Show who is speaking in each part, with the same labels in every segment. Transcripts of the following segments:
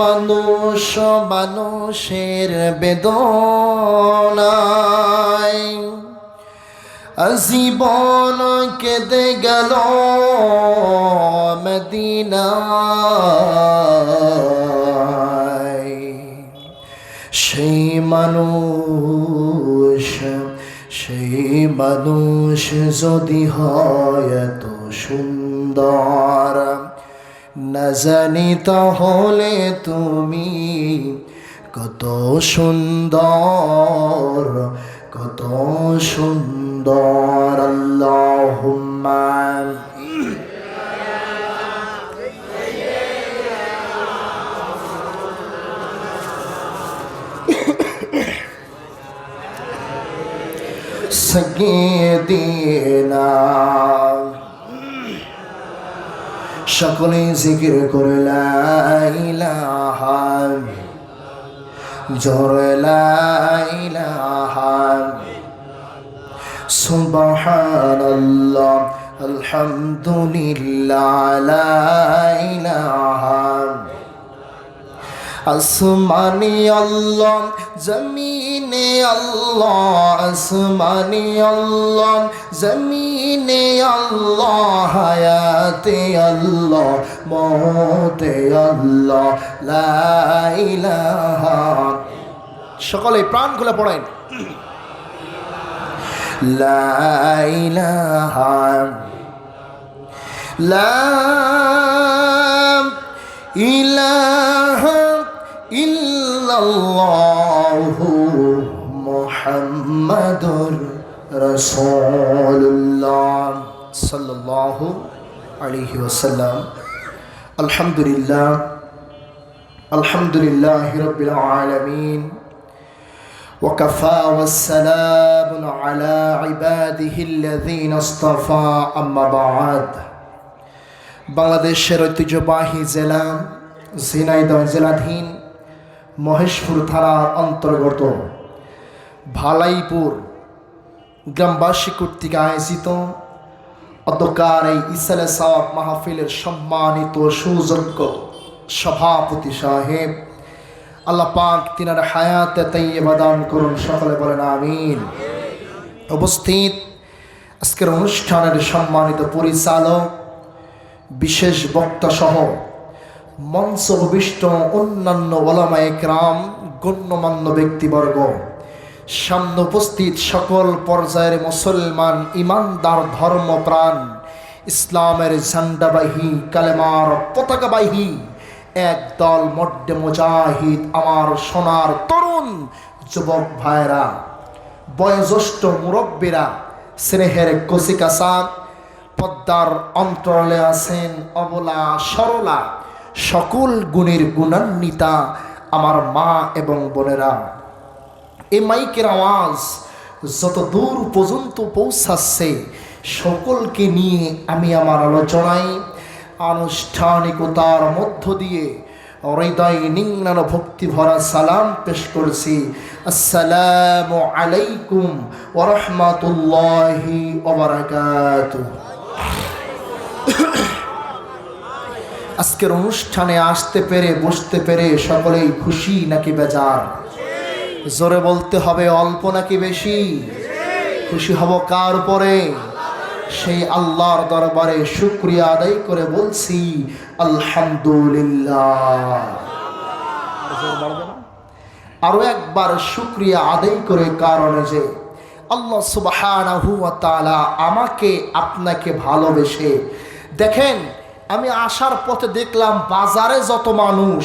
Speaker 1: মানুষ মানুষের বেদনায় জীবন কেঁদে গেল মদিনায়। সেই মানুষ যদি হয় এত সুন্দর, না জানি তাহলে তুমি কত সুন্দর, কত সুন্দর। আল্লাহুম্মা সাইয়্যিদিনা। সকলে জিকির করে লা ইলাহা, জোরে লা ইলাহা, সুবহানাল্লাহ, আলহামদুলিল্লাহ, লা ইলাহা। আসমানি আল্লাহ, জমিনে আল্লাহ, আসমানি আল্লাহ, জমিনে আল্লাহ, হায়াতে আল্লাহ, মওতে আল্লাহ, লা ইলাহা। সকলে প্রাণ খুলে পড়েন, লা ইলাহা, লা ইলাহা ইল্লাল্লাহু মুহাম্মাদুর রাসূলুল্লাহ সাল্লাল্লাহু আলাইহি ওয়াসাল্লাম। আলহামদুলিল্লাহ, আলহামদুলিল্লাহি রাব্বিল আলামিন, ওয়া কাফা ওয়াসসালামুন আলা ইবাদিহিল্লাযীনা ইসতাফা, আম্মা বা'দ। বাংলাদেশের ঐতিহ্যবাহী জেলা ঝিনাইদহ জেলাধীন মহেশপুর থানার অন্তর্গত ভালাইপুর গ্রামবাসী কর্তৃক আয়োজিত অধ্যকার এই ইসালে সওয়াব মাহফিলের সম্মানিত সুযোগ্য সভাপতি সাহেব, আল্লাহ পাক তিনার হায়াতে তাইয়্যিবা দান করুন, সকলে বলেন আমিন। উপস্থিত আজকের অনুষ্ঠানের সম্মানিত পরিচালক, বিশেষ বক্তা সহ মঞ্চ উপবিষ্ট অন্যান্য ওলামায়ে কেরাম, গণ্যমান্য ব্যক্তিবর্গ, সামনে উপস্থিত সকল পর্যায়ের মুসলমান ইমানদার ধর্মপ্রাণ, ইসলামের ঝান্ডাবাহী, কালেমার পতাকাবাহী একদল মড্ডে মুজাহিদ, আমার সোনার তরুণ যুবক ভাইরা, বয়োজ্যেষ্ঠ মুরব্বীরা, স্নেহের কচিকাঁচা, পদ্মার অন্তরালে আছেন অবলা সরলা, সকল গুণের গুণান্বিতা আমার মা এবং বোনেরা, এই মাইকের আওয়াজ যত দূর পর্যন্ত পৌঁছাচ্ছে সকলকে নিয়ে আমি আমার আলোচনায় আনুষ্ঠানিকতার মধ্য দিয়ে হৃদয় নিংনানো ভক্তি ভরা সালাম পেশ করছি। আসসালামু আলাইকুম ওয়া রাহমাতুল্লাহি ওয়া বারাকাতুহু। আজকের অনুষ্ঠানে আসতে পেরে, বসতে পেরে সকলেই খুশি নাকি বেজার? জোরে বলতে হবে, অল্প নাকি বেশি? খুশি হব কার উপরে? সেই আল্লাহর দরবারে শুকরিয়া আদায় করে বলছি আলহামদুলিল্লাহ। আরো একবার শুকরিয়া আদায় করে, কারণে যে আল্লাহ সুবহানাহু ওয়া তাআলা আমাকে আপনাকে ভালোবেসে, দেখেন আমি আসার পথে দেখলাম বাজারে যত মানুষ,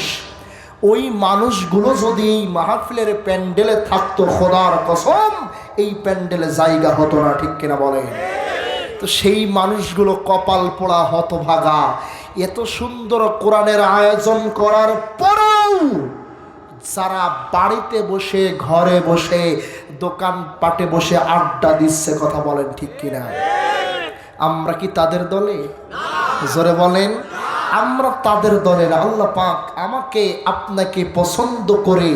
Speaker 1: ওই মানুষগুলো যদি এই মাহফিলের প্যান্ডেলে থাকতো, খোদার কসম এই প্যান্ডেলে জায়গা হতো না, ঠিক কিনা বলেন? তো সেই মানুষগুলো কপাল পোড়া, হতভাগা। এত সুন্দর কোরআনের আয়োজন করার পরেও যারা বাড়িতে বসে, ঘরে বসে, দোকানপাটে বসে আড্ডা দিচ্ছে, কথা বলেন ঠিক কিনা? আমরা কি তাদের দলে? জোরে বলেন। আমরা তাদের দলের। আল্লাহ পাক আমাকে আপনাকে পছন্দ করে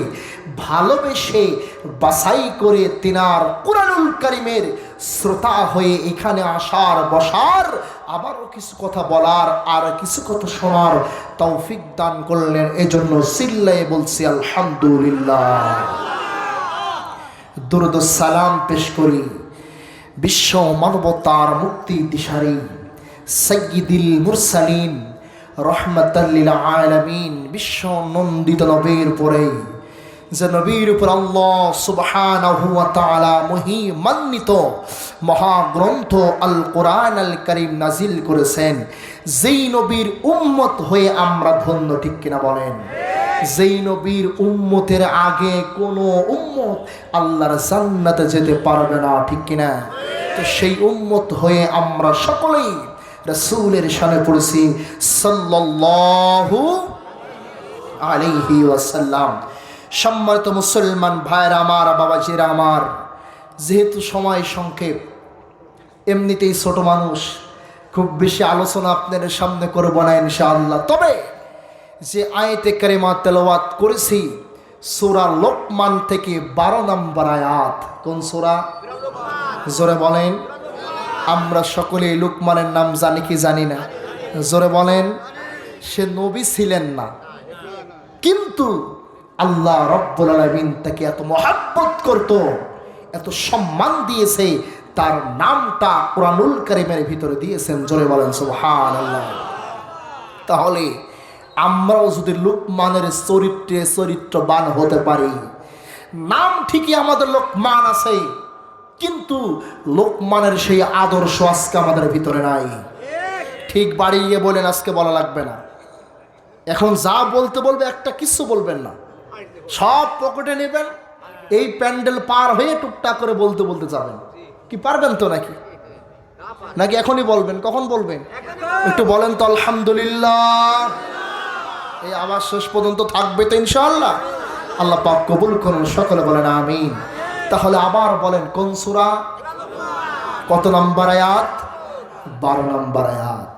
Speaker 1: ভালোবেসে বাছাই করে তিনার কুরআনুল কারীমের শ্রোতা হয়ে এখানে আসার বসার আবারও কিছু কথা বলার আর কিছু কথা শোনার তৌফিক দান করলেন। এজন্য চিল্লায়ে বলছি আলহামদুলিল্লাহ। দুরূদ ও সালাম পেশ করি বিশ্ব মানবতার মুক্তি দিশারি সাইয়্যিদুল মুরসালিন রহমাতাল লিল আলামিন বিশ্ব নন্দিত নবীর পরে, যে নবীর উপর আল্লাহ সুবহানাহু ওয়া তাআলা মহিমান্বিত মহাগ্রন্থ আল কোরআন আল কারীম নাজিল করেছেন, যেই নবীর উম্মত হয়ে আমরা ধন্য, ঠিক কিনা বলেন? যেই নবীর উম্মতের আগে কোনো উম্মত আল্লাহর জান্নাতে যেতে পারবে না, ঠিক কিনা? তো সেই উম্মত হয়ে আমরা সকলেই রাসূলের শানে পড়েছি সাল্লাল্লাহু আলাইহি ওয়াসাল্লাম। সম্মানিত মুসলমান ভাইরা আমার, বাবাজিরা আমার, যেহেতু সময় সংক্ষেপ, এমনিতেই ছোট মানুষ, খুব বেশি আলোচনা আপনাদের সামনে করব না ইনশাআল্লাহ। তবে যে আয়াতে কারিমা তেলাওয়াত করেছি সূরা লোকমান থেকে 12 নম্বর আয়াত। কোন সূরা? জোরে বলেন। আমরা সকলে লোকমানের নাম জানি কি জানি না? জোরে বলেন। সে নবী ছিলেন না, কিন্তু আল্লাহ রাব্বুল আলামিন তাকে এত মহব্বত করত, এত সম্মান দিয়েছে, তার নামটা কুরআনুল কারীমের ভিতরে দিয়েছেন। জোরে বলেন সুবহানাল্লাহ। তাহলে আমরাও যদি লোকমানের চরিত্রে চরিত্রবান হতে পারি, নাম ঠিকই আমাদের লোকমান আছে, কিন্তু লোকমানের সেই আদর্শ আজকে আমাদের ভিতরে নাই। ঠিক বাড়ি গিয়ে বলেন, আজকে বলা লাগবে না, এখন যা বলতে বলবে একটা কিছু বলবেন না, সব পকেটে নেবেন, এই প্যান্ডেল পার হয়ে টুকটাক করে বলতে বলতে যাবেন। কি পারবেন তো নাকি? নাকি এখনই বলবেন? কখন বলবেন? একটু বলেন তো আলহামদুলিল্লাহ। এই আওয়াজ শেষ পর্যন্ত থাকবে তো ইনশাআল্লাহ। আল্লাহ পাক কবুল করুন, সকলে বলেন আমিন। তাহলে আবার বলেন, কোন সূরা, কত নম্বর আয়াত? 12 নম্বর আয়াত।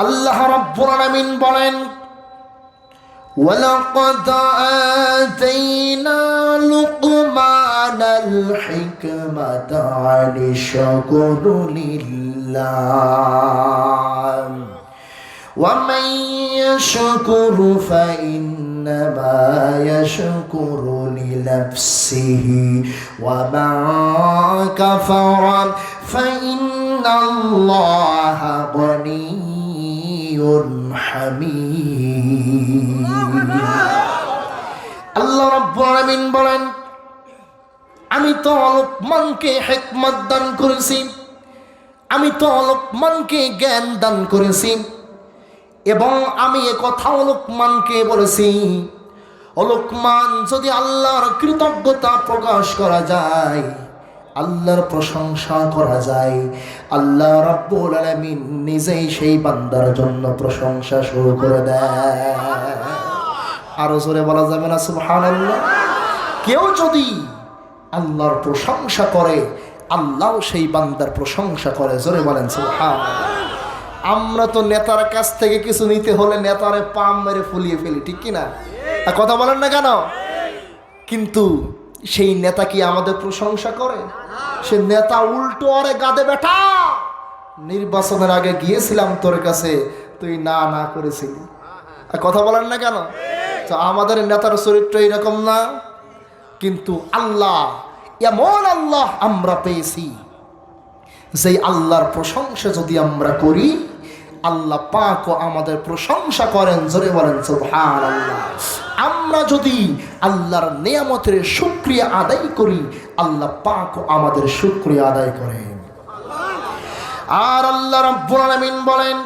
Speaker 1: আল্লাহ রাব্বুল আলামিন বলেন, ওয়ালাকাদ আতাইনা লুকমানাল হিকমাতা আনিশকুরু লিল্লাহ ওয়া মান ইয়াশকুরু ফাইন্নামা ইয়াশকুরু লিনাফসিহি ওয়া মান কাফারা ফাইন্নাল্লাহা গনিয়্যুন হামিদ। আল্লাহ রাব্বুল আলামিন বলেন, আমি তো লোকমানকে হিকমত দান করেছি, আমি তো লোকমানকে জ্ঞান দান করেছি, এবং আমি এ কথাও লোকমানকে বলেছি, লোকমান, যদি আল্লাহর কৃতজ্ঞতা প্রকাশ করা যায়, আল্লাহর প্রশংসা করা যায়, আল্লাহ রাব্বুল আলামিন নিজেই সেই বান্দার জন্য প্রশংসা শুরু করে দেয়। আরো জোরে বলা যাবে না সুবহানাল্লাহ? কেউ যদি আল্লাহর প্রশংসা করে, আল্লাহও সেই বান্দার প্রশংসা করে। জোরে বলেন সুবহানাল্লাহ। আমরা তো নেতার কাছ থেকে কিছু নিতে হলে নেতারে পাম মেরে ফুলিয়ে ফেলি, ঠিক কিনা? কথা বলেন না কেন? কিন্তু সেই নেতা কি আমাদের প্রশংসা করে? সে নেতা উল্টো আরে গাদে বেটা, নির্বাচনের আগে গিয়েছিলাম তোর কাছে, তুই না না করেছিলি। কথা বলেন না কেন? তো আমাদের নেতার চরিত্র এরকম না। কিন্তু আল্লাহ, এমন আল্লাহ আমরা পেয়েছি, যে আল্লাহর প্রশংসা যদি আমরা করি, আল্লাহ পাকও আমাদের প্রশংসা করেন। জোরে বলেন সুবহানাল্লাহ। আমরা যদি আল্লাহর নিয়ামতের শুকরিয়া আদায় করি, আল্লাহ পাকও আমাদের শুকরিয়া আদায় করেন। আর আল্লাহ রাব্বুল আলামিন বলেন,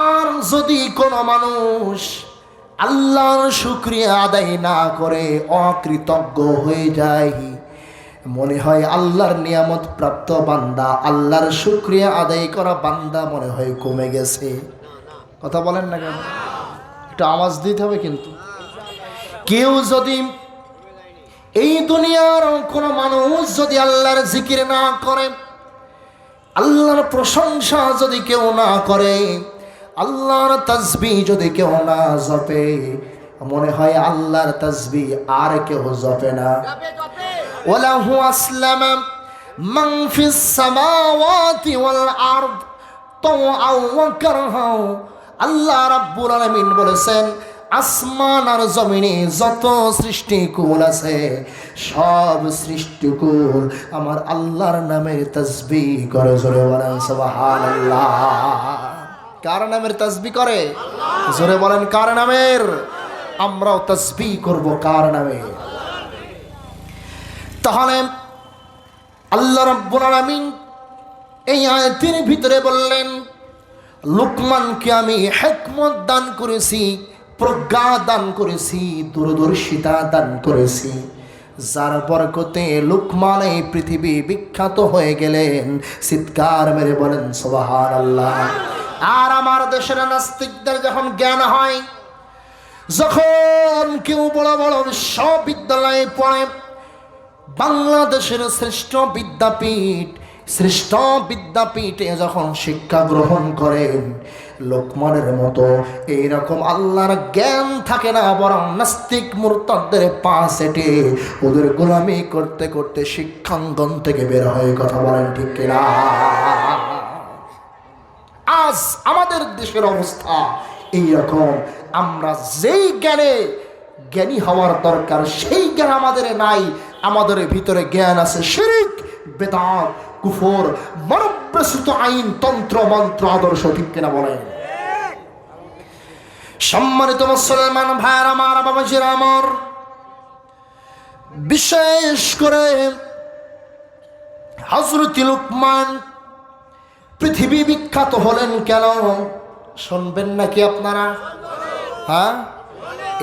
Speaker 1: আর যদি কোনো মানুষ আল্লাহর শুকরিয়া আদায় না করে অকৃতজ্ঞ হয়ে যায়, মনে হয় আল্লাহর নিয়ামত প্রাপ্ত বান্দা, আল্লাহর শুকরিয়া আদায় করা বান্দা মনে হয় কমে গেছে। কথা বলেন না কেন? একটু আওয়াজ দিতে হবে। কিন্তু কেউ যদি, এই দুনিয়ার কোনো মানুষ যদি আল্লাহর জিকির না করে, আল্লাহর প্রশংসা যদি কেউ না করে, আল্লাহর তাসবিহ যদি কেউ না জপে, মনে হয় আল্লাহর তাসবিহ আর কেউ জপে না। ওয়ালাহু আসলামা মান ফিস সামাওয়াতি ওয়াল আরদ তাওআন ওয়া কারহা। আল্লাহ রাব্বুল আলামিন বলেছেন, আসমান আর জমিনে যত সৃষ্টিকুল আছে, সব সৃষ্টিকুল আমার আল্লাহর নামের তাসবিহ করে। জোরে বলেন সুবহানাল্লাহ। কার নামের তাসবিহ করে? জোরে বলেন কার নামের? আমরাও তাসবিহ করব কার নামে? তাহলে আল্লাহ রাব্বুল আলামিন এই আয়াতের ভিতরে বললেন, লুকমানকে আমি হিকমত দান করেছি, প্রজ্ঞা দান করেছি, দূরদর্শিতা দান করেছি, যার বরকতে লুকমান এই পৃথিবী বিখ্যাত হয়ে গেলেন। চিৎকার মেরে বলেন সুবহানাল্লাহ। আর আমার দেশের নাস্তিকদের যখন জ্ঞান হয়, যখন কেউ বড় বড় বিশ্ববিদ্যালয়ে পড়ে, বাংলাদেশের শ্রেষ্ঠ বিদ্যাপীঠে যখন শিক্ষা গ্রহণ করেন, লোকমানের মতো এইরকম আল্লাহর জ্ঞান থাকে না, বরং নাস্তিক মুরতাদদের পা সেটে ওদের গোলামি করতে করতে শিক্ষাঙ্গন থেকে বের হয়ে। কথা বলেন ঠিক কিনা? আজ আমাদের দেশের অবস্থা এইরকম। আমরা যেই জ্ঞানী হওয়ার দরকার সেই জ্ঞান আমাদের নাই। আমাদের ভিতরে জ্ঞান আছে শিরক, বেদাত, কুফর, মানবরচিত আইন, তন্ত্র মন্ত্র, আদর্শ। ঠিক কিনা বলেন? সম্মানিত মুসলমান ভাইয়ের আমার, বাবাজির আমার, বিশেষ করে হযরত লুকমান পৃথিবী বিখ্যাত হলেন কেন শুনবেন নাকি আপনারা? হ্যাঁ,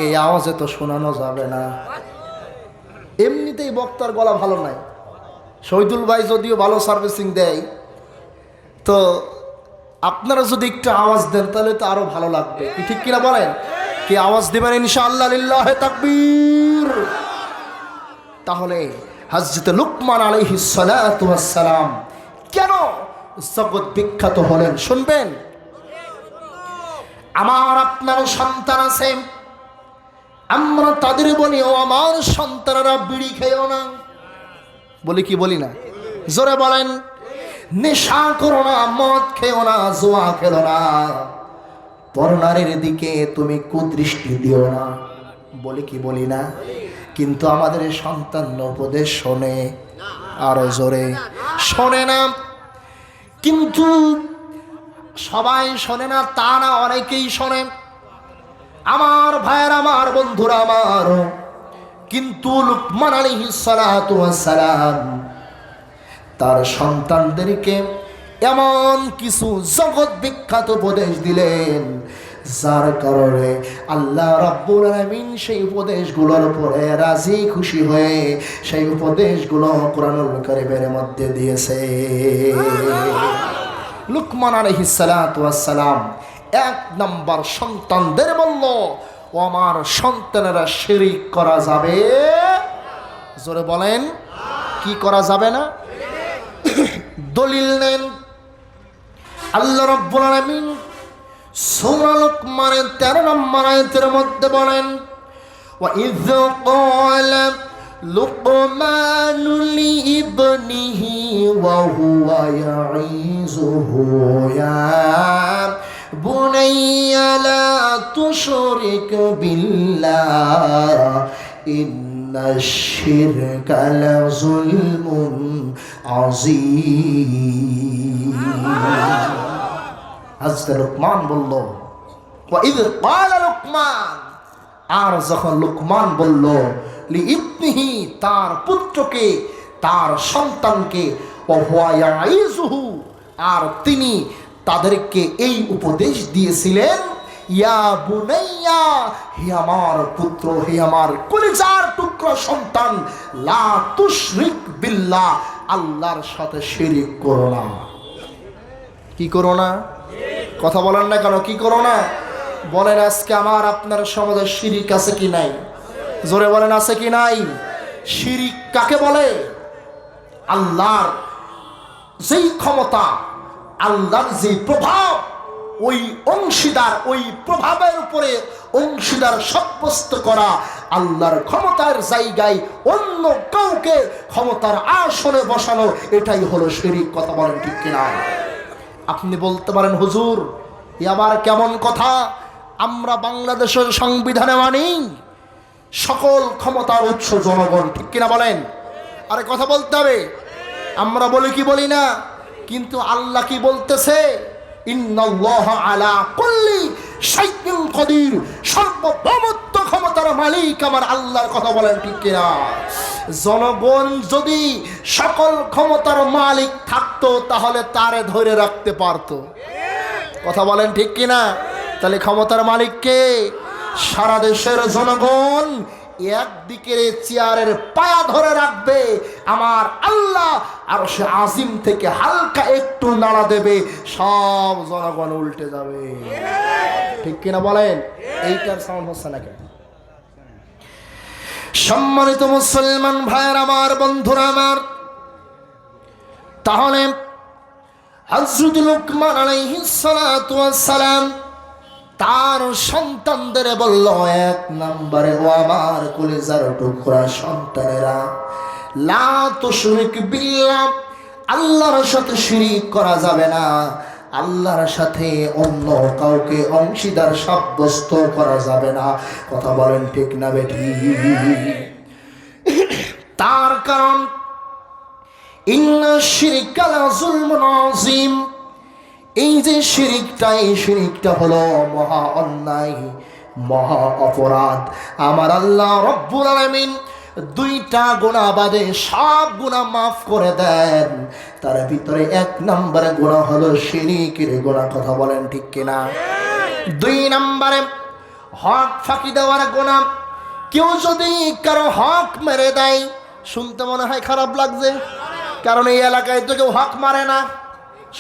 Speaker 1: এই আওয়াজে তো শোনানো যাবে না। এমনিতেই বক্তার গলা ভালো নাই। শহীদুল ভাই যদিও ভালো সার্ভিসিং দেয়, তো আপনারা যদি একটু আওয়াজ দেন তাহলে তো আরো ভালো লাগবে। কি ঠিক কিনা বলেন? কি আওয়াজ দিবেন ইনশাআল্লাহ? লিল্লাহি তাকবীর। তাহলে হযরত লুকমান আলাইহিস সালাতু ওয়াস সালাম কেন জগৎ বিখ্যাত হলেন শুনবেন? আমার আপনার সন্তান আছে, আমরা তাদের বলি, ও আমার সন্তানেরা বিড়ি খেও না। বলি কি বলি না? জোরে বলেন। নেশা করো না, মদ খেও না, জুয়া খেলো না, পরনারীর দিকে তুমি কুদৃষ্টি দিও না। বলি কি বলি না? কিন্তু আমাদের সন্তান উপদেশ শোনে, আরো জোরে শোনে না। কিন্তু সবাই শোনে না তা না, অনেকেই শোনে। আমার ভাইয়ের, আমার বন্ধুরা আমার, কিন্তু লুকমান আলাইহিস সালাতু ওয়াস সালাম তার সন্তানদেরকে এমন কিছু জগৎ বিখ্যাত উপদেশ দিলেন, যার কারণে আল্লাহ রাব্বুল আলামিন সেই উপদেশগুলোর উপরে রাজি খুশি হয়ে সেই উপদেশগুলো কোরআনুল কারীমের মধ্যে দিয়েছে। লুকমান আলাইহিস সালাতু ওয়াস সালাম এক নাম্বার সন্তানদের বলল, ও আমার সন্তানেরা শিরিক করা যাবে। জোরে বলেন, কি করা যাবে না? দলিল নেন। আল্লাহ রাব্বুল আলামিন সূরা লুকমানের 13 নম্বর আয়াতের মধ্যে বলেন, ওয়া ইয ক্বালা লুকমানু লিইবনিহি ওয়া হুয়া ইয়াইযুহু ইয়া বুনাইয়া লা তুশরিক বিল্লাহ ইন্নাশ শিরকা লাযুলমুন আযীম। হযরত লুকমান বলল, ওয়া ইয ক্বালা লুকমান, আর যখন লুকমান বলল লিইবনিহি, তার পুত্রকে, তার সন্তানকে, ওয়া হুয়া ইয়াইযুহু, আর তিনি তাদেরকে এই উপদেশ দিয়েছিলেন, ইয়া বুনাইয়া, হে আমার পুত্র, হে আমার কলিজার টুকরা সন্তান, লা তুশরিক বিল্লাহ, আল্লাহর সাথে শিরিক করো না। কি করো না? কথা বলেন না কেন? কি করো না? বলেন আজকে আমার আপনার সমাজে শিরিক আছে কি নাই? জোরে বলেন আছে কি নাই? শিরিক কাকে বলে? আল্লাহর যেই ক্ষমতা, আল্লাহর যে প্রভাব, ওই অংশীদার, ওই প্রভাবের উপরে অংশীদার সাব্যস্ত করা, আল্লাহর ক্ষমতার জায়গায় অন্য কাউকে ক্ষমতার আসনে বসানো, এটাই হলো শিরক। কথা বলেন ঠিক কিনা? আপনি বলতে পারেন হুজুর এ আবার কেমন কথা? আমরা বাংলাদেশের সংবিধানে মানি সকল ক্ষমতার উৎস জনগণ, ঠিক কিনা বলেন? আরে কথা বলতে হবে। আমরা বলি কি বলি না? কিন্তু আল্লাহ কি বলতেছে? ইন্নাল্লাহা আলা কুল্লি শাইইন কাদির, সর্বভৌমত্ব ক্ষমতার মালিক আমার আল্লাহর। কথা বলেন ঠিক কিনা? জনগণ যদি সকল ক্ষমতার মালিক থাকতো তাহলে তারে ধরে রাখতে পারতো। কথা বলেন ঠিক কিনা? তাহলে ক্ষমতার মালিক কে? সারা দেশের জনগণ একদিকের চেয়ারের পায়া ধরে রাখবে আমার আল্লাহ, আর সে আজিম থেকে হালকা একটু নাড়া দেবে, সব জনগণ উল্টে যাবে। ঠিক কিনা বলেন? এইটার সাউন্ড হচ্ছে না কেন? সম্মানিত মুসলমান ভাইয়ের আমার, বন্ধুরা আমার, তাহলে হযরত লুকমান আলাইহিস সালাতু ওয়াস সালাম তার সন্তানদের বলল, এক নম্বরে, ও আমার কলিজার টুকরা সন্তানেরা, লা তুশরিক বিল্লাহ, আল্লাহর সাথে শিরিক করা যাবে না, আল্লাহর সাথে অন্য কাউকে অংশীদার সাব্যস্ত করা যাবে না। কথা বলেন ঠিক না বেটি? তার কারণ ইন্না শিরকা লা যুলমুন আযীম, এই যে শিরিকটা, এই শিরিকটা হলো মহা অন্যায়, মহা অপরাধ। আমার আল্লাহ রব্বুল আলামিন দুইটা গুনাহ বাদে সব গুনাহ মাফ করে দেন, তার ভিতরে এক নম্বরে গুনাহ হলো শিরিকের গুনাহ। কথা বলেন ঠিক কিনা? দুই নম্বরে হক ফাঁকি দেওয়ার গুনাহ। কেউ যদি কারো হক মেরে দেয়, শুনতে মনে হয় খারাপ লাগছে, কারণ এই এলাকায় তো কেউ হক মারে না,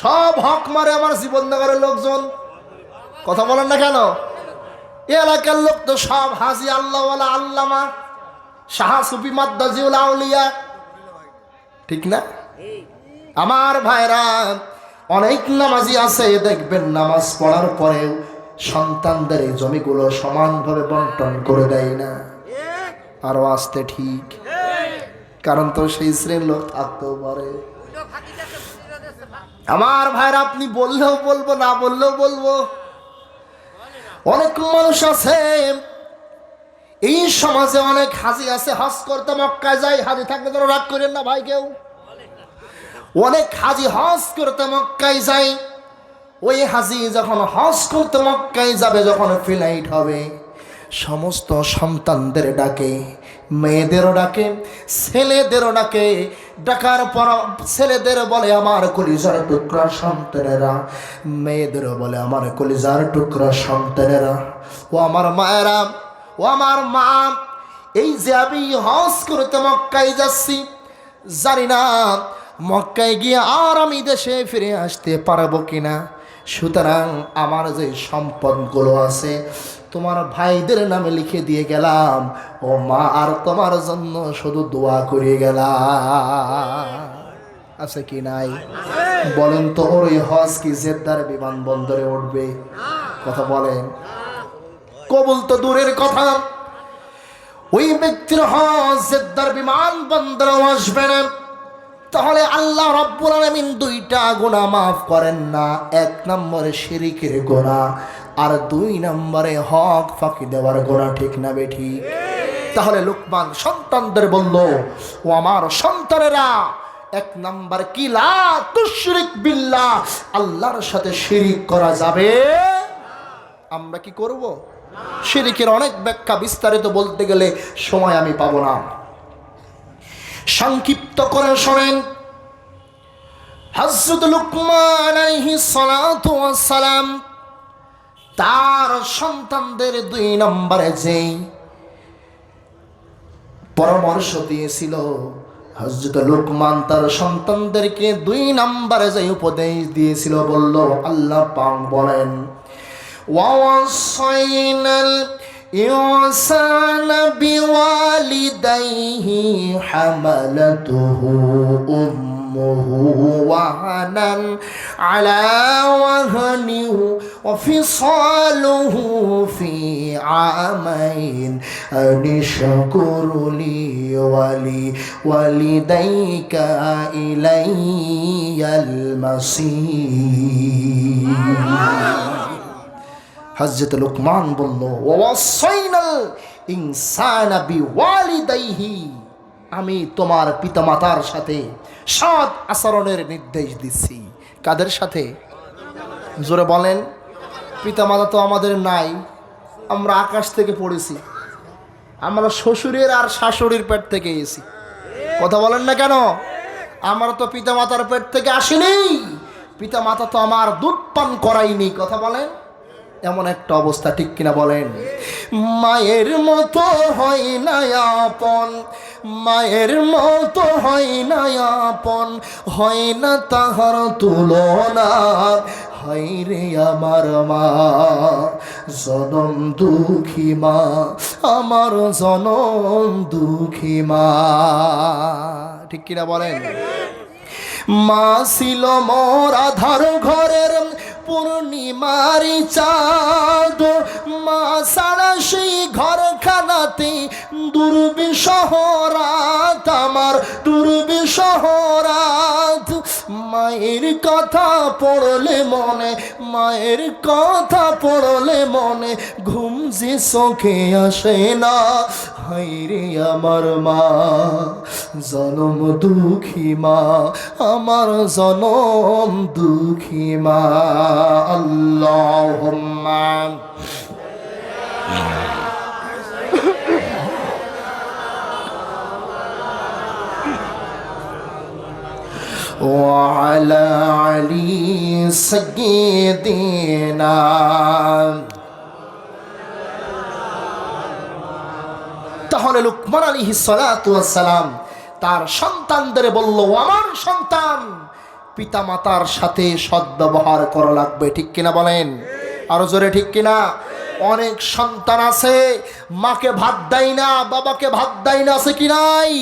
Speaker 1: সব হক মারে আমার জীবননগরের লোকজন। কথা বলেন না কেন? এই এলাকার লোক তো সব হাজি আল্লাহওয়ালা, আল্লামা, শাহ সুফি, মাদ্দাজিউল আউলিয়া, ঠিক না? আমার ভাইরা, অনেক নামাজি আছে, দেখবেন নামাজ পড়ার পরেও সন্তানদের এই জমিগুলো সমানভাবে বন্টন করে দেয় না। আরো আসতে ঠিক, কারণ তো সেই শ্রেণীর লোক থাকতেও পারে। আমার ভাইরা, আপনি বললেও বলবো, না বললেও বলবো, অনেক মানুষ আছে এই সমাজে, অনেক হাজি আছে, হজ করতে মক্কায় যায়। হাজি থাকলে তো রাগ করেন না ভাই কেউ। অনেক হাজি হজ করতে মক্কায় যায়। ওই হাজি যখন হজ করতে মক্কায় যাবে, যখন ফ্লাইট হবে, সমস্ত সন্তানদের ডাকে, মেয়েদেরও ডাকে, ছেলেদেরও ডাকে। ডাকার পর ছেলেদের বলে, আমার কলিজার টুকরা সন্তানেরা, মেয়েদেরও বলে, আমার কলিজার টুকরা সন্তানেরা, ও আমার মায়েরা, ও আমার মা, এই যে আমি হজ করতে মক্কায় যাচ্ছি, জানি না মক্কায় গিয়ে আর আমি দেশে ফিরে আসতে পারবো কিনা। সুতরাং আমার যে সম্পদগুলো আছে তোমার ভাইদের নামে লিখে দিয়ে গেলাম, ও মা, আর তোমার জন্য শুধু দোয়া করে গেলাম। আছে কি নাই? বলেন তো, ওর ওই হজ কি জেদ্দার বিমানবন্দরে উঠবে? কথা বলেন। কবুল তো দূরের কথা, ওই ব্যক্তির হজ জেদ্দার বিমানবন্দরে আসবে না। তাহলে আল্লাহ রাব্বুল আলামিন দুইটা গুনাহ মাফ করেন না। এক নম্বরে শিরিকের গুনাহ, আর দুই নম্বরে হক ফাঁকি দেওয়ার গুনাহ, ঠিক না বেঠি? তাহলে লুকমান সন্তানদের বলল, ও আমার সন্তানেরা, এক নম্বর কি, লা তুশরিক বিল্লাহ, আল্লাহর সাথে শিরিক করা যাবে। আমরা কি করব? শিরিকের অনেক ব্যাখ্যা, বিস্তারিত বলতে গেলে সময় আমি পাবো না, সংক্ষিপ্ত করে শোনেন। হযরত লুকমান আলাইহিস সালাতু ওয়াস সালাম তার সন্তানদের দুই নম্বরে যেই পরামর্শ দিয়েছিল, হযরত লুকমান তার সন্তানদেরকে দুই নম্বরে যে উপদেশ দিয়েছিল, বলল, আল্লাহ পাক বলেন, ওয়াসাইনাল ইনসানা বিওয়ালিদাইহি হামালাতুহু উম্মুহু ওয়াহানান আলা ওয়াহনিহি ওয়া ফিসালুহু ফি আমাইন আনিশকুর লি ওয়ালি ওয়ালিদাইকা ইলাইয়াল মাসীর। হযরত লুকমান বলল, ওয়াসাইনাল ইনসানা বিওয়ালিদাইহি, আমি তোমার পিতামাতার সাথে সৎ আচরণের নির্দেশ দিচ্ছি। কাদের সাথে? জোরে বলেন। পিতামাতা তো আমাদের নাই, আমরা আকাশ থেকে পড়েছি, আমরা শ্বশুরের আর শাশুড়ির পেট থেকে এসেছি। কথা বলেন না কেন? আমরা তো পিতামাতার পেট থেকে আসিনি, পিতামাতা তো আমার দুধ পান করাইনি। কথা বলেন। এমন একটা অবস্থা, ঠিক কিনা বলেন? মায়ের মতো হয় না আপন, মায়ের মতো হয় না আপন, হয় না তাহার তুলনা। হায় রে আমার মা, জনম দুঃখী মা, আমার জনম দুঃখী মা। ঠিক কিনা বলেন? মা ছিল মোর আধার ঘরের পূর্ণিমারি চাঁদ, মা সারা সেই ঘরখানাতে দুর্বিষহ রাত, আমার দুর্বিষহ রাত। মায়ের কথা পড়লে মনে, মায়ের কথা পড়লে মনে ঘুম যে চোখে আসে না। হায় রে আমার মা, জনম দুঃখী মা, আমার জনম দুঃখী মা। আল্লাহুম্মা وعلى علي سيدنا। তাহলে লুকমান আলাইহিস সালাতু ওয়াস সালাম তার সন্তানদের বলল, আমার সন্তান, পিতামাতার সাথে সদ্ব্যবহার করা লাগবে। ঠিক কিনা বলেন? আরো জোরে ঠিক কিনা? অনেক সন্তান আছে মাকে ভাত দেয় না, বাবাকে ভাত দেয় না, আছে কি নাই?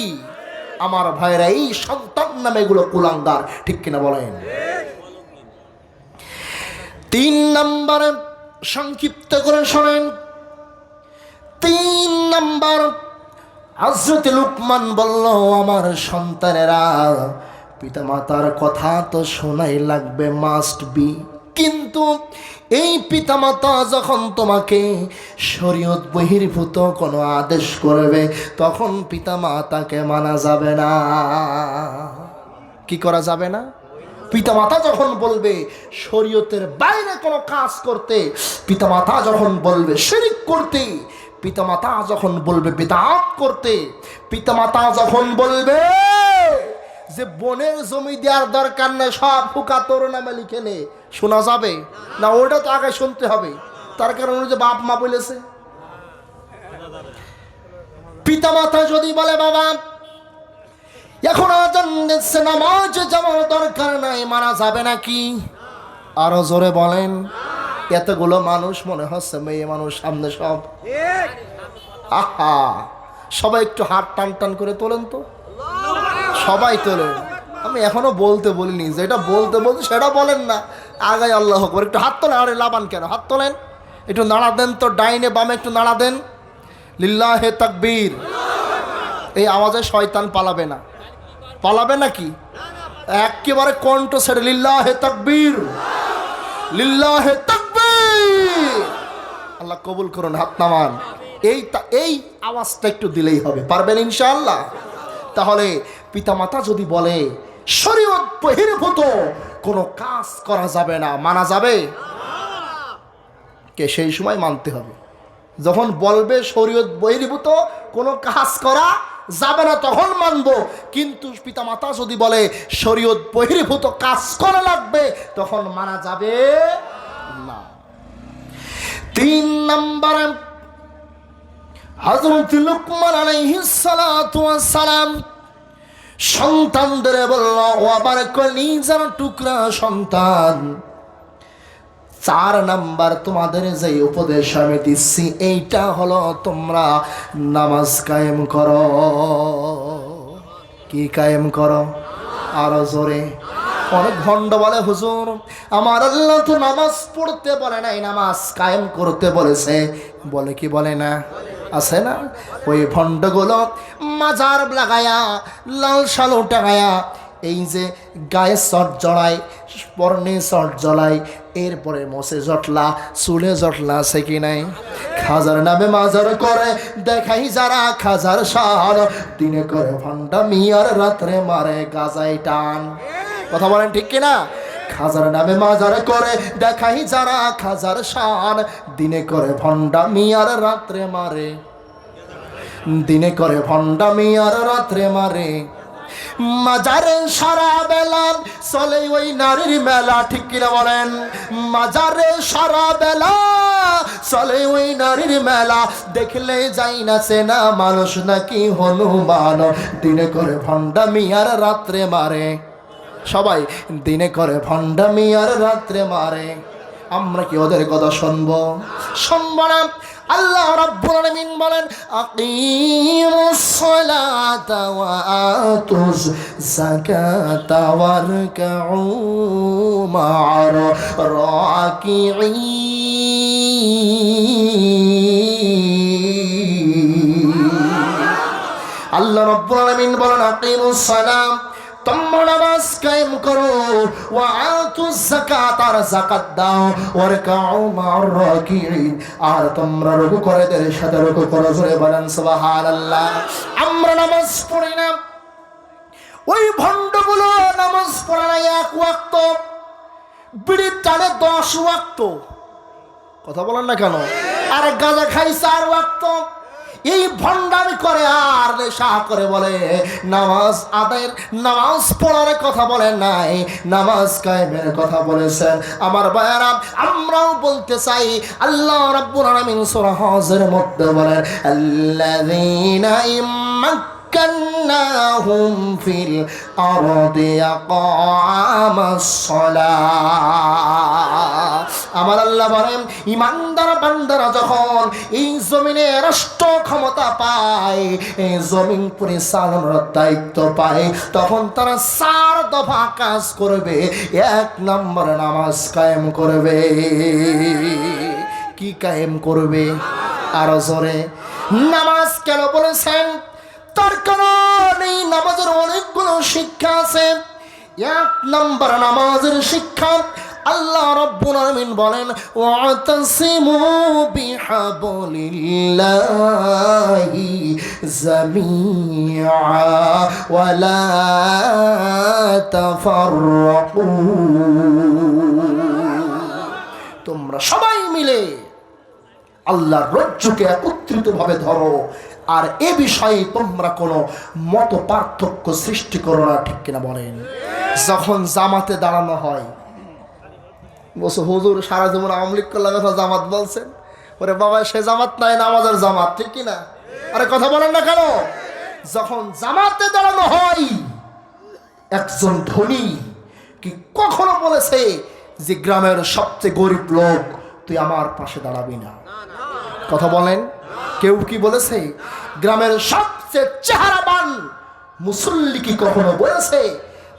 Speaker 1: আমার ভাইরা, এই সন্তান নামে এগুলো কুলাঙ্গার। ঠিক কিনা বলেন? 3 নম্বরে সংক্ষিপ্ত করে শোনেন। 3 নম্বর, হযরত লুকমান বলল, আমার সন্তানেরা, পিতামাতার কথা তো শোনাই লাগবে, মাস্ট বি। কিন্তু এই পিতামাতা যখন তোমাকে শরীয়ত বহির্ভূত কোনো আদেশ করবে, তখন পিতামাতাকে মানা যাবে না। কি করা যাবে না? পিতামাতা যখন বলবে শরীয়তের বাইরে কোনো কাজ করতে, পিতামাতা যখন বলবে শিরক করতে, পিতামাতা যখন বলবে বিদআত করতে, পিতামাতা যখন বলবে যে বোনের জমি দেওয়ার দরকার নেই, সব ফুকা তোর নামে লিখে নে, শোনা যাবে না? ওটা তো আগে শুনতে হবে, তার কারণ যে বাপ মা বলেছে। পিতামাতা যদি বলে বাবা এখন আজান দিচ্ছে, নামাজ যাওয়ার দরকার নাই, মানা যাবে নাকি? আরো জোরে বলেন। এতগুলো মানুষ মনে হচ্ছে মেয়ে মানুষ, সামনে সব। আহা, সবাই একটু হাত টান টান করে তোলেন তো, সবাই তোলেন। আমি এখনো বলতে বলিনি, যেটা বলতে বলতে সেটা বলেন না। আগায় আল্লাহ আকবার, একটু হাত তোলেন। আরে লাবান কেন? হাত তোলেন, একটু নাড়া দেন তো, ডাইনে বামে একটু নাড়া দেন। লিল্লাহে তাকবীর। এই আওয়াজে শয়তান পালাবে না। পালাবে নাকি? একেবারে কণ্ঠ ছেড়ে লিল্লাহে তাকবীর, লিল্লাহে তাকবীর। আল্লাহ কবুল করুন, হাত নামান। এই আওয়াজটা একটু দিলেই হবে, পারবেন ইনশাআল্লাহ? তাহলে পিতামাতা যদি বলে শরীয়ত বহির্ভূত কোনো কাজ করা যাবে না, মানা যাবে? কে সেই সময় মানতে হবে। যখন বলবে শরীয়ত বহির্ভূত কোনো কাজ করা যাবে না, তখন মানব। কিন্তু পিতামাতা যদি বলে শরীয়ত বহির্ভূত কাজ করা লাগবে, তখন মানা যাবে না। 3 নম্বরে হযরত লুকমান আলাইহিস সালাতু ওয়াস সালাম সন্তানদের বলল, ও আমার কলিজার টুকরা সন্তান, 4 নাম্বার তোমাদের যে উপদেশ আমি দিচ্ছি, এইটা হলো তোমরা নামাজ কায়েম করো। কি কায়েম করো? আরো জোরে। অনেক ভণ্ড বলে হুজুর আমার আল্লাহ তো নামাজ পড়তে বলে নাই, নামাজ কায়েম করতে বলেছে। বলে কি বলে না? আছে না ওই ভণ্ডগুলো মাজার লাগায়া লাল শালো টাকায়া এই যে গায়ে চট জড়ায়, পরনে চট জড়ায়, এরপরে মোসে জটলা, চুলে জটলা আছে কি নাই? খাজার নামে মাজার করে দেখাই যারা খাজার সার, দিনে করে ভণ্ডা মিয়ার রাত্রে মারে গাজাই টান। কথা বলেন ঠিক কিনা? খাজার নামে মাজার করে দেখাই যারা খাজার শান, দিনে করে ভণ্ডা মিয়ার রাত্রে মারে, দিনে করে ভণ্ডা মিয়ার রাত্রে মারে। মাজারে সারা বেলা চলে ওই নারীর মেলা, ঠিক কিনা বলেন? মাজারে সারা বেলা চলে ওই নারীর মেলা, দেখলে যাই না চেনা মানুষ নাকি হনুমান, দিনে করে ভণ্ডা মিয়ার রাত্রে মারে। সবাই দিনে করে ভণ্ডামি আর রাত্রে মারে। আমরা কি ওদের কথা শুনবো? শুনবো না। আল্লাহ রাব্বুল আলামিন বলেন আকিমুস সালাতা ওয়া আতুজ যাকাতা ওয়ারকাউ মা'আর রাকিঈন। আল্লাহ রাব্বুল আলামিন বলেন আকিমুস সালাত, তোমরা নামাজ কায়েম করো, ওয়া আতুজ যাকাত আর যাকাত দাও, ওয়ারকাউ মা'আর রাকিঈন আর তোমরা রুকু করে এদের সাথে রুকু করো। জোরে বলেন সুবহানাল্লাহ। আমরা নামাজ পড়ি না, ওই ভণ্ডগুলো নামাজ পড়ে না এক ওয়াক্ত, বিড়ি টানে 10 ওয়াক্ত। কথা বলেন না কেন? আর গাঁজা খাই 4 ওয়াক্ত। এই ভণ্ডামি করে আর নেশা করে বলে নামাজ আদায়ের, নামাজ পড়ার কথা বলেন নাই, নামাজ কায়েমের কথা বলেছেন। আমার ভাইয়েরা, আমরাও বলতে চাই আল্লাহ রাব্বুল আলামিন সূরা হজের মধ্যে বলেন আল্লাযীনা মাক্কান্নাহুম ফিল আরদি আকামাস সালাহ। আমার আল্লাহ বলেন ইমানদার বান্দারা যখন এই জমিনে রাষ্ট্র ক্ষমতা পায়, এই জমিন পরিচালনার দায়িত্ব পায়, তখন তারা 4 দফা কাজ করবে। 1 নম্বর নামাজ কায়েম করবে। কি কায়েম করবে? আরো জোরে। নামাজ কেন বলেছেন? তার কারণ এই নামাজের অনেকগুলো শিক্ষা আছে। 1 নম্বর নামাজের শিক্ষা, আল্লাহ রাব্বুল আলামিন বলেন ওয়াতাসিমু বিহাবলিল্লাহি জামিআ ওয়া লা তাফাররাকু। তোমরা সবাই মিলে আল্লাহর রজ্জুকে একত্রিতভাবে ধরো, আর এ বিষয়ে তোমরা কোনো মত পার্থক্য সৃষ্টি করো না, ঠিক কিনা বলেন? যখন জামাতে দাঁড়ানো হয়, বলছো হুজুর সারা জীবন আওয়ামী লীগ করলাম, জামাত বলছেন। ওরে বাবা, সে জামাত নাই, নামাজের জামাত, ঠিক কিনা? আরে কথা বলেন না কেন? যখন জামাতে দাঁড়ানো হয়, একজন ধনী কি কখনো বলেছে যে গ্রামের সবচেয়ে গরিব লোক তুই আমার পাশে দাঁড়াবি না? কথা বলেন। কেউ কি বলেছে গ্রামের সবচেয়ে চেহারাবান মুসল্লি কি কখনো বলেছে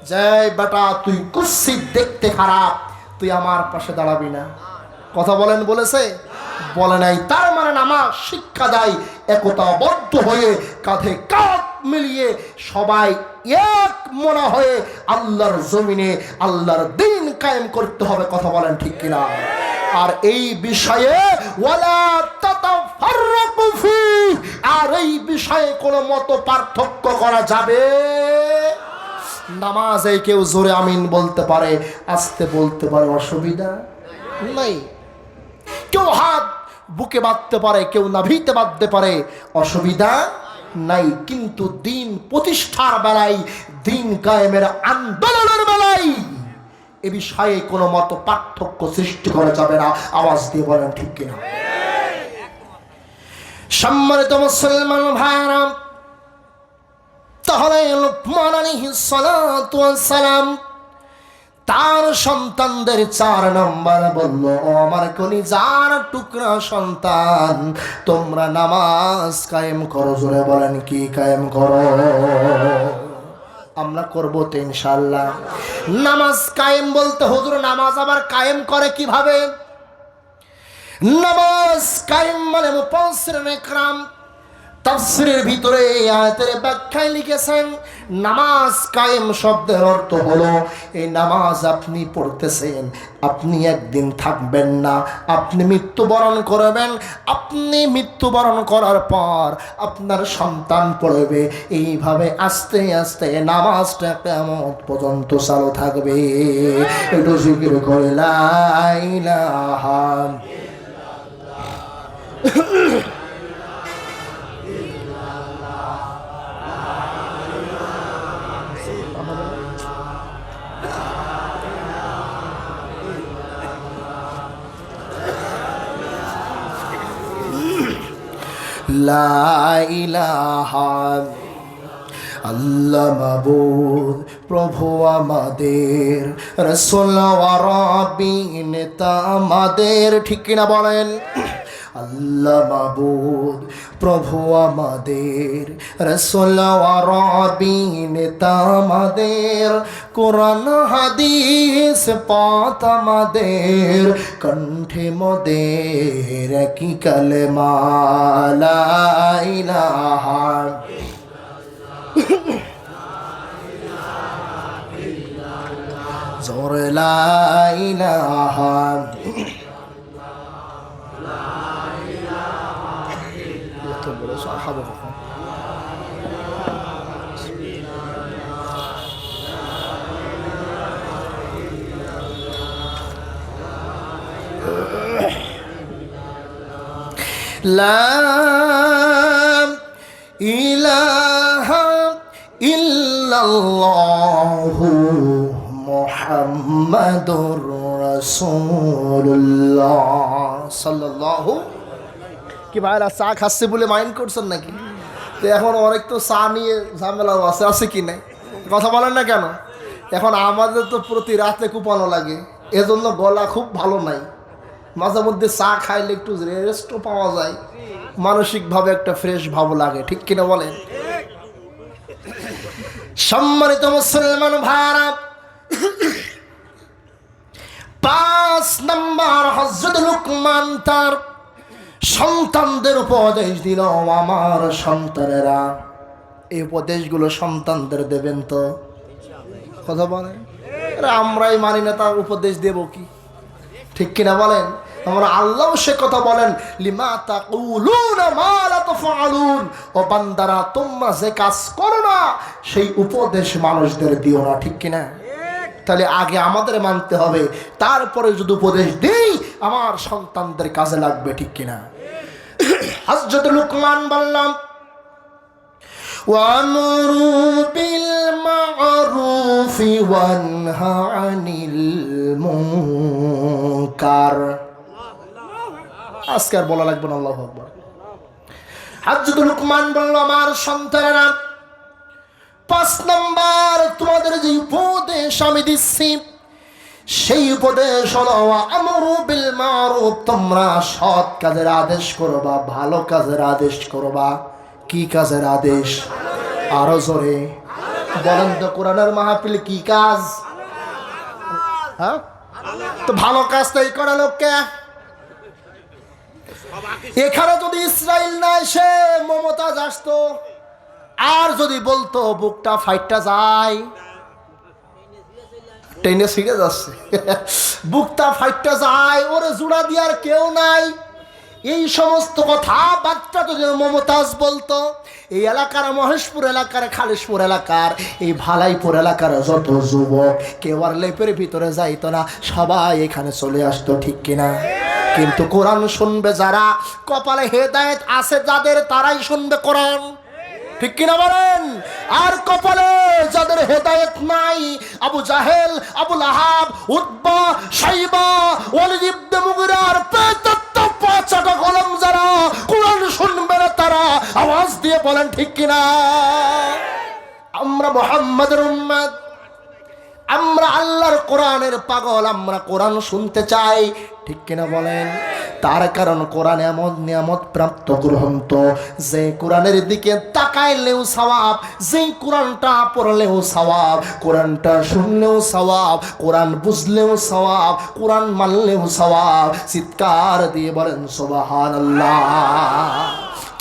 Speaker 1: যে বেটা তুই কুৎসিত, দেখতে খারাপ, তুই আমার পাশে দাঁড়াবি না? কথা বলেন, বলেছে? বলে নাই। তার মানে নামাজ শিক্ষা দেয় একতাবদ্ধ হয়ে, কাঁধে কাঁধ মিলিয়ে সবাই এক মনে হয়ে আল্লাহর জমিনে আল্লাহর দ্বীন কায়েম করতে হবে। কথা বলেন ঠিক কিনা? আর এই বিষয়ে ওয়ালা তাতাফাররাকু ফি, আর এই বিষয়ে কোনো মত পার্থক্য করা যাবে। নামাজে কেউ জোরে আমিন বলতে পারে, আস্তে বলতে পারে, অসুবিধা নাই। কেউ হাত বুকে বাঁধতে পারে, কেউ নাভিতে বাঁধতে পারে, অসুবিধা নাই। কিন্তু দিন প্রতিষ্ঠার বেলায়, দিন কায়েমের আন্দোলনের বেলায় এ বিষয়ে কোনো মত পার্থক্য সৃষ্টি করা যাবে না। আওয়াজ দিয়ে বলেন ঠিক কিনা? সম্মানিত মুসলমান ভাইরা, তাহলে লুকমান আলাইহিস সালাতু ওয়াস সালাম তার সন্তানদের 4 নম্বর বলল, ও আমার কলিজার টুকরা সন্তান, তোমরা নামাজ কায়েম করো। জোরে বলেন, কি কায়েম করো? আমরা করবো তো ইনশাআল্লাহ। নামাজ কায়েম বলতে হুজুর নামাজ আবার কায়েম করে কিভাবে? নামাজ কায়েম মানে মুফাসসিরিন ইকরাম তাফসীরের ভিতরে এই আয়াতের ব্যাখ্যায় লিখেছেন, নামাজ কায়েম শব্দের অর্থ হলো এই নামাজ আপনি পড়তেছেন, আপনি একদিন থাকবেন না, আপনি মৃত্যুবরণ করবেন, আপনি মৃত্যুবরণ করার পর আপনার সন্তান পড়বে, এইভাবে আস্তে আস্তে নামাজটা কিয়ামত পর্যন্ত চালু থাকবে। একটু জিকির করে লা ইলাহা লা ইলাহা আল্লাহ মাবুদ প্রভু আমাদের, রাসূল ওয়া রাব্বি নেতা আমাদের, ঠিক কিনা বলেন? আল্লাহ মাবুদ প্রভু আমাদের, রাসূল ওয়া রাব্বি নেতা আমাদের, কোরআন হাদিস পথ আমাদের, কণ্ঠে মোদের কি কালেমা লা ইলাহা জোরে লা ইলাহা লা ইলাহা ইল্লাল্লাহু মুহাম্মাদুর রাসূলুল্লাহ সাল্লাল্লাহু। কি ভাইরা চা খাচ্ছে বলে মাইন্ড করছেন নাকি? তো এখন অনেক তো চা নিয়ে ঝামেলা আছে কি নাই? কথা বলেন না কেন? এখন আমাদের তো প্রতি রাতে কুপানো লাগে, এজন্য গলা খুব ভালো নাই, মাঝে মধ্যে চা খাইলে একটু রেস্টও পাওয়া যায়, মানসিকভাবে একটা ফ্রেশ ভাব লাগে, ঠিক কিনা বলেন? সম্মানিত মুসলমান ভাইরা, 5 নম্বর হযরত লুকমান তার সন্তানদের উপদেশ দিল, আমার সন্তানেরা এই উপদেশগুলো সন্তানদের দেবেন তো? কথা বলেন, আমরাই মানি না, তার উপদেশ দেব কি? ঠিক কিনা বলেন? আমরা আল্লাহ সে কথা বলেন, লিমা তাকুলুনা মা লা তাফআলুন, ও বান্দারা তোমরা যে কাজ করো না সেই উপদেশ মানুষদের দিও না, ঠিক কিনা? তাহলে আগে আমাদের মানতে হবে, তারপরে যদি উপদেশ দেই আমার সন্তানদের কাজে লাগবে, ঠিক কিনা? হযরত লুকমান বললাম, ওয়ামরু বিল মা'রুফি ওয়ানহা আনিল মুনকার। আজকে আর বলা লাগবে না, আল্লাহু আকবার। হযরত লুকমান বলল, আমার সন্তানেরা 5 নম্বর তোমাদের যে উপদেশ আমি দিচ্ছি সেই উপদেশ হলো আমরু বিল মা'রুফ, তোমরা সৎ কাজের আদেশ করবা, ভালো কাজের আদেশ করবা। কি কাজের আদেশ? আরো জোরে বলেন তো, কোরআনের মাহফিল কি কাজ? হ্যাঁ, তো ভালো কাজটাই করে লোককে। এখানে যদি ইসরাইল না এসে মমতাজ আসতো, আর যদি বলতো বুকটা ফাইটটা যায়, টেনে ছিঁড়ে যাচ্ছে, বুকটা ফাইটটা যায়, ওরে জোড়া দিয়ার কেউ নাই, এই সমস্ত কথা বাচ্চা যদি মমতাজ বলতো, এই এলাকার মহেশপুর এলাকার, খালিশপুর এলাকার, এই ভালাইপুর এলাকার যত যুবক কেউ আর লেপের ভিতরে যাইতো না, সবাই এখানে চলে আসতো, ঠিক কিনা? কিন্তু কোরআন শুনবে যারা, কপালে হেদায়েত আছে যাদের, তারাই শুনবে কোরআন, ঠিক কিনা বলেন? আর কপালে যাদের হেদায়েত নাই, আবু জাহেল, আবু লাহাব, উতবা, শাইবা, ওয়ালিদ ইবনে মুগিরার পেটত্ব পাঁচটা গোলাম যারা কোরআন শুনবে না, তারা আওয়াজ দিয়ে বলেন ঠিক কিনা? আমরা মুহাম্মাদের উম্মত, আমরা আল্লাহর কোরআনের পাগল, আমরা কোরআন শুনতে চাই, ঠিক কিনা বলেন? তার কারণ কোরআন এমন নিয়ামত প্রাপ্ত গ্রন্থ যে কোরআনের দিকে তাকাইলেও সওয়াব, যেই কোরআনটা পড়লেও সওয়াব, কোরআনটা শুনলেও সওয়াব, কোরআন বুঝলেও সওয়াব, কোরআন মানলেও সওয়াব। চিৎকার দিয়ে বলেন সুবহানাল্লাহ।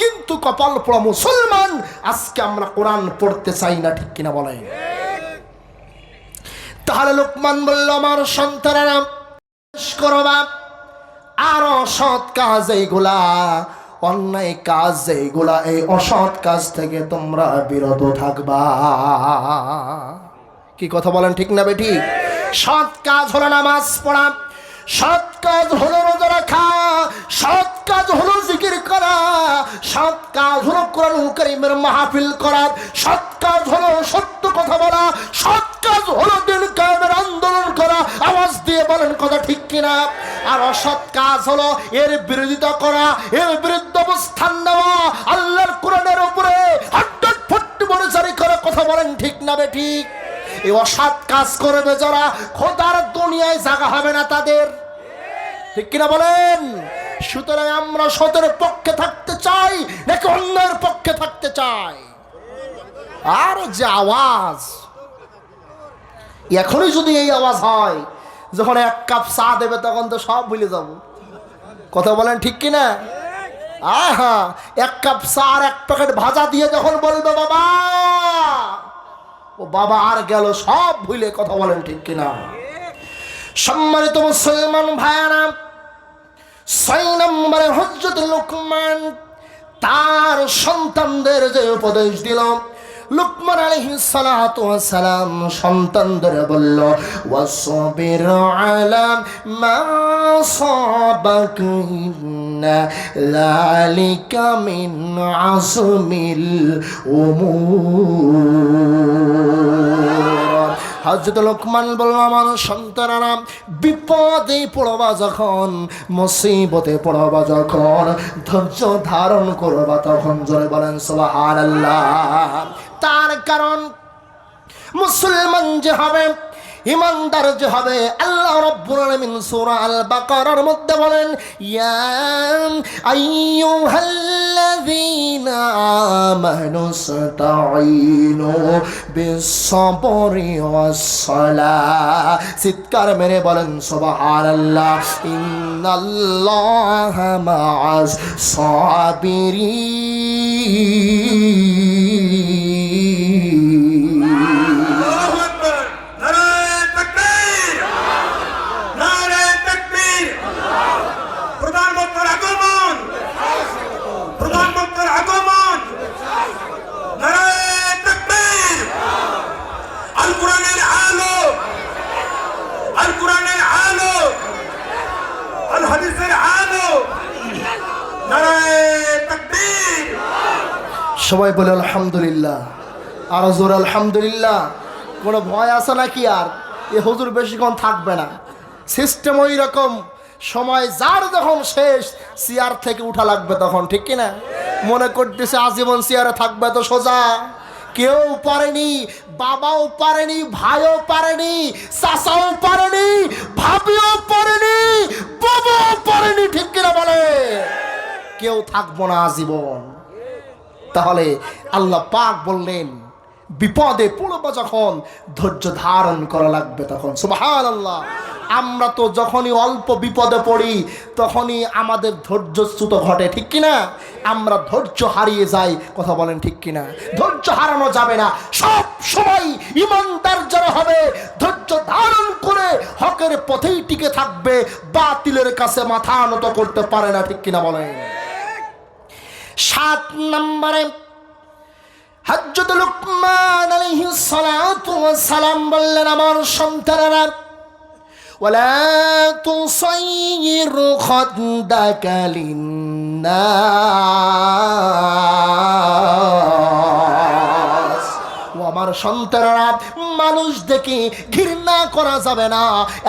Speaker 1: কিন্তু কপাল পোড়া মুসলমান, আজকে আমরা কোরআন পড়তে চাই না, ঠিক কিনা বলেন? তাহলে লোকমান বলল, আমার সন্তানেরা করবা আর অসৎ কাজ এইগুলা, অন্যায় কাজ এইগুলা, এই অসৎ কাজ থেকে তোমরা বিরত থাকবা। কি কথা বলেন, ঠিক না বেঠিক? সৎ কাজ হলো নামাজ পড়া, সৎ কাজ হলো রোজা রাখা, সৎ কাজ হলো জিকির করা, সৎ কাজ হলো কোরআন কারীমের মাহফিল করা, সৎ কাজ হলো সত্য কথা বলা, সৎ কাজ হলো দিন কায়েমের আন্দোলন করা। আওয়াজ দিয়ে বলেন কথা ঠিক কিনা? আর অসৎ কাজ হলো এর বিরোধিতা করা, এর বিরুদ্ধে অবস্থান নেওয়া, আল্লাহর কোরআনের উপরে হাড্ডাট ফট্টি বলে জারি করা। কথা বলেন ঠিক না বেঠিক? এই অসৎ কাজ করবে যারা, খোদার দুনিয়ায় জায়গা হবে না তাদের, ঠিক কিনা বলেন? সুতরাং আমরা সতের পক্ষে থাকতে চাই নাকি অন্যের পক্ষে থাকতে চাই? আর যে আওয়াজ এখনই যদি এই আওয়াজ হয়, যখন এক কাপ চা দেবে তখন তো সব ভুলে যাব। কথা বলেন ঠিক কিনা? আহা, এক কাপ চা আর এক প্যাকেট ভাজা দিয়ে যখন বলবে বাবা, ও বাবা আর গেল সব ভুলে। কথা বলেন ঠিক কিনা? সম্মানিত মুসলমান ভাইরা, 6 নম্বরে হযরত লোকমান তার সন্তানদের যে উপদেশ দিল, লুকমান আলাইহিস সালাতু ওয়াস সালাম সন্তানদের বলল, ওয়াসবির আলা মা সাবাক ইন্না যালিকা মিন আযমিল উমুর। হযরত লোকমান বলল, আমার সন্তানেরা, বিপদে পড়বা যখন, মুসিবতে পড়বা যখন, ধৈর্য ধারণ করবা তখন। জোরে বলেন সুবহানাল্লাহ। তার কারণ মুসলমান যে হবে, ইমানদার যে হবে, আল্লাহ রাব্বুল আলামিন সূরা আল বাকারার মধ্যে বলেন, ইয়া আইয়ুহাল্লাযীনা আমানুস্তাঈনু বিস-সাবরি ওয়াস-সালাহ। চিৎকার মেরে বলেন সুবহানাল্লাহ। ইন্নাল্লাহা মা'আস সাবিরিন। সবাই বলে আলহামদুলিল্লাহ। আরো জোর আলহামদুলিল্লাহ। কোনো ভয় আছে নাকি? আর এ হুজুর বেশিক্ষণ থাকবে না, সিস্টেম ওই রকম। সময় যার যখন শেষ, চেয়ার থেকে উঠা লাগবে তখন, ঠিক কিনা? মনে করতেছে আজীবন চেয়ারে থাকবে, তো সোজা কেউ পারেনি, বাবাও পারেনি, ভাইও পারেনি, চাচাও পারেনি, ভাবিও পারেনি, বাবাও পারেনি, ঠিক কিনা বলে? কেউ থাকবো না আজীবন। তাহলে আল্লাহ পাক বললেন, বিপদে পড়বো যখন, ধৈর্য ধারণ করা লাগবে তখন। সুবহানাল্লাহ। আমরা তো যখনই অল্প বিপদে পড়ি তখনই আমাদের ধৈর্যচ্যুত ঘটে, ঠিক কিনা? আমরা ধৈর্য হারিয়ে যাই। কথা বলেন ঠিক কিনা? ধৈর্য হারানো যাবে না। সব সময় ইমানদার যারা হবে, ধৈর্য ধারণ করে হকের পথেই টিকে থাকবে, বাতিলের কাছে মাথা নত করতে পারে না, ঠিক কিনা বলেন? 7 নম্বরে হযরত লুকমান আলাইহিস সালাতু ওয়াস সালাম বললেন, আমার সন্তানেরা, ওয়ালা তুসাইয়ির খাদ্দাকা লিন্নাস। ও আমার সন্তানেরা, মানুষ দেখে ঘৃণা করা যাবে না।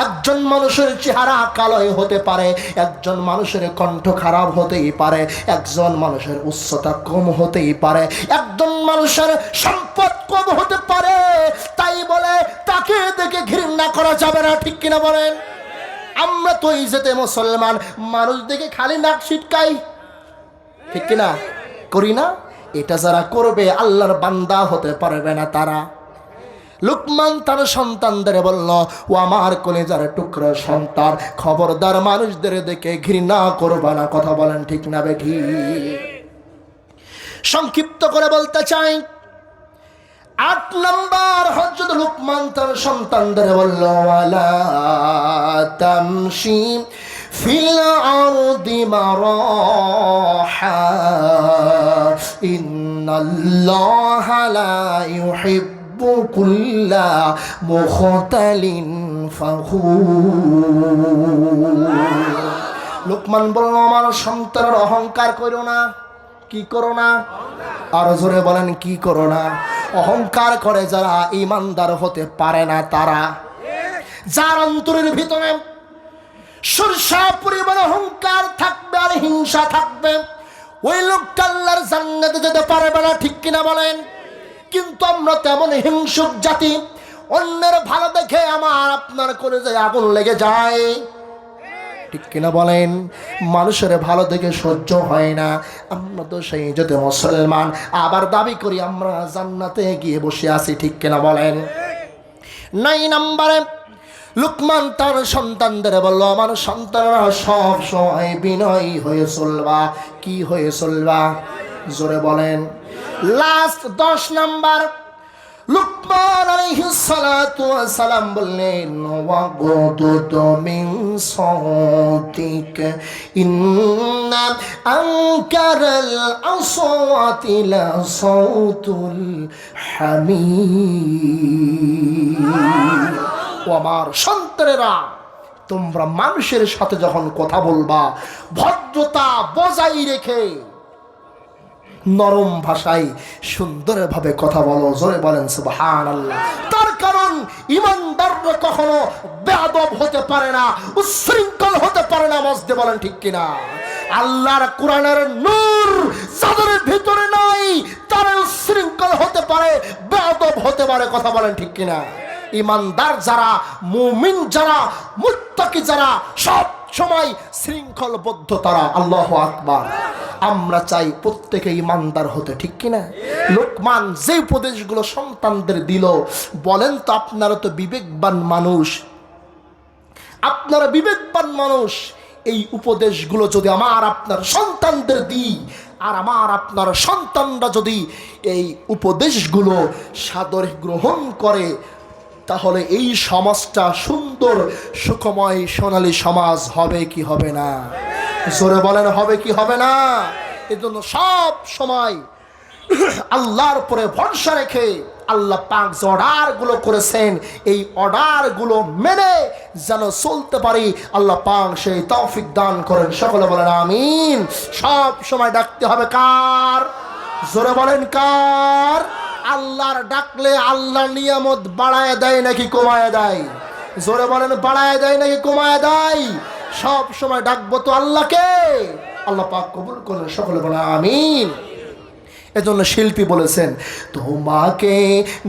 Speaker 1: একজন মানুষের চেহারা কালো হতে পারে, একজন মানুষের কণ্ঠ খারাপ হতেই পারে, একজন মানুষের উচ্চতা কম হতেই পারে, একজন মানুষের সম্পদ কম হতে পারে। তাই বলে তাকে দেখে ঘৃণা করা যাবে না, ঠিক কিনা বলেন? আমরা তো ইজ্জতে মুসলমান, মানুষ দেখে খালি নাক ছিটকাই, ঠিক কিনা? করি না? এটা যারা করবে আল্লাহর বান্দা হতে পারবে না তারা। লুকমান তার সন্তানদের বলল, ও আমার কলিজার টুকরা সন্তান, খবরদার মানুষদের দেখে ঘৃণা করবা না। কথা বলেন ঠিক না বেঠি? সংক্ষিপ্ত করে বলতে চাই, 8 নম্বর, হযরত লুকমান তার সন্তানদের বলল, ওয়ালা তামশি ফিল আরদি মারাহা ইন্নাল্লাহা লা ইউহিব্বু কুল্লা মুখতালিন ফাখুর। লুকমান বলল, আমার সন্তানের অহংকার করো না। কি করো না? আর জোরে বলেন, কি করো না? অহংকার করে যারা ঈমানদার হতে পারে না তারা, যার অন্তরের ভিতরে সরষা পরিমাণ অহংকার থাকবে আর হিংসা থাকবে, ওই লোকটা আল্লাহর জান্নাতে যেতে পারবে না। ঠিক কিনা বলেন? কিন্তু আমরা তেমন হিংসুক জাতি, অন্যের ভালো দেখে আমার আপনার কলিজায় আগুন লেগে যায়। ঠিক কিনা বলেন? মানুষের ভালো দেখে সহ্য হয় না। আমরা তো সেই যদি মুসলমান, আবার দাবি করি আমরা জান্নাতে গিয়ে বসে আছি। ঠিক কিনা বলেন? 9 নম্বরে লুকমান তার সন্তানদের বলল, আমার সন্তানরা সব সময় বিনয়ী হয়ে চলবা। কি হয়ে চলবা? জোরে বলেন। লাস্ট 10 নম্বর, লুকমান আলাইহিস সালাতু ওয়াস সালাম বললেন, ওয়াগদুদু মিন সাওতিক ইন্না আনকারাল আসওয়াতি লা সাওতুল হামির। ও আমার সন্তানেরা, তোমরা মানুষের সাথে যখন কথা বলবা, ভদ্রতা বজায় রেখে নরম ভাষায় সুন্দরভাবে কথা বলো। জোরে বলেন সুবহানাল্লাহ। তার কারণ ঈমানদাররা কখনো বেয়াদব হতে পারে না, উচ্ছৃঙ্খল হতে পারে না। মসজিদে বলেন ঠিক কিনা? আল্লাহর কোরআনের নূর যাদের ভিতরে নাই তারা উচ্ছৃঙ্খল হতে পারে, বেয়াদব হতে পারে। কথা বলেন ঠিক কিনা? ঈমানদার যারা, মুমিন যারা, মুত্তাকি যারা, সব সময় শৃঙ্খলবদ্ধ তারা। আল্লাহু আকবার। আমরা চাই প্রত্যেকে ঈমানদার হতে। ঠিক কিনা? লোকমান যে উপদেশগুলো সন্তানদের দিল, বলেন তো আপনারা তো বিবেকবান মানুষ, আপনারা বিবেকবান মানুষ, এই উপদেশগুলো যদি আমার আপনার সন্তানদের দিই, আর আমার আপনার সন্তানরা যদি এই উপদেশগুলো সাদরে গ্রহণ করে, তাহলে এই সমাজটা সুন্দর, সুখময়, সোনালী সমাজ হবে কি হবে না? জোরে বলেন, হবে কি হবে না? এজন্য সব সময় আল্লাহর উপরে ভরসা রেখে আল্লাহ পাক যে অর্ডারগুলো করেছেন, এই অর্ডারগুলো মেনে যেন চলতে পারি, আল্লাহ পাক সেই তৌফিক দান করেন। সকলে বলেন আমিন। সব সময় ডাকতে হবে কার? জোরে বলেন কার? আল্লাহর ডাকলে আল্লাহর নিয়ামত বাড়ায় দেয় নাকি কমায় দেয়? জোরে বলেন, বাড়ায় দেয় নাকি কমায় দেয়? সব সময় ডাকবো তো আল্লাহকে। আল্লাহ পাক কবুল করেন। সকলে বলেন আমিন। এজন্য শিল্পী বলেছেন, তোমাকে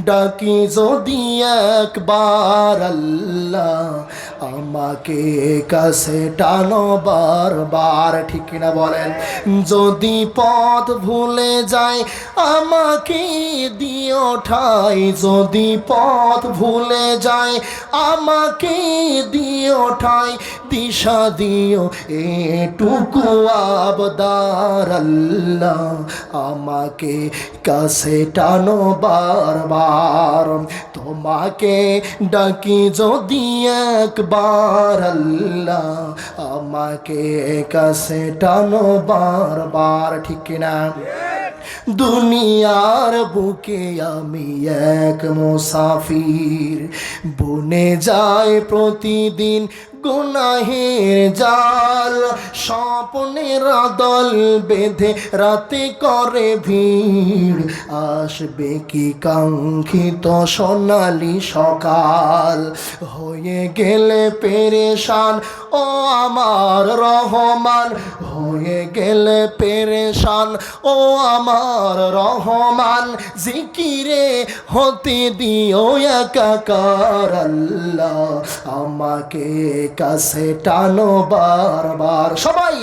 Speaker 1: ডাকি যদি একবার আল্লাহ, আমাকে কাছে টানো বারবার। ঠিক কিনা বলেন? যদি পথ ভুলে যায় আমাকে দিও ঠাই, যদি পথ ভুলে যায় আমাকে দিও ঠাই, দিশা দিও এটুকু আবদার আল্লাহ, আমাকে কাছে টানো বারবার। তোমাকে ডাকি যদি একবার আল্লাহ, আমাকে কাছে টানো বারবার। ঠিক কিনা? দুনিয়ার বুকে আমি এক মুসাফির, বনে যায় প্রতিদিন গুনাহের জাল, স্বপ্নের দল বেঁধে রাতে করে ভিড়, আসবে কি কাঙ্ক্ষিত সোনালি সকাল, হয়ে গেলে পেরেশান ও আমার রহমান, হয়ে গেলে পেরেশান ও আমার রহমান, জিকিরে হতে দিও একাকার আল্লাহ, আমাকে কাছে টানো বারবার। সবাই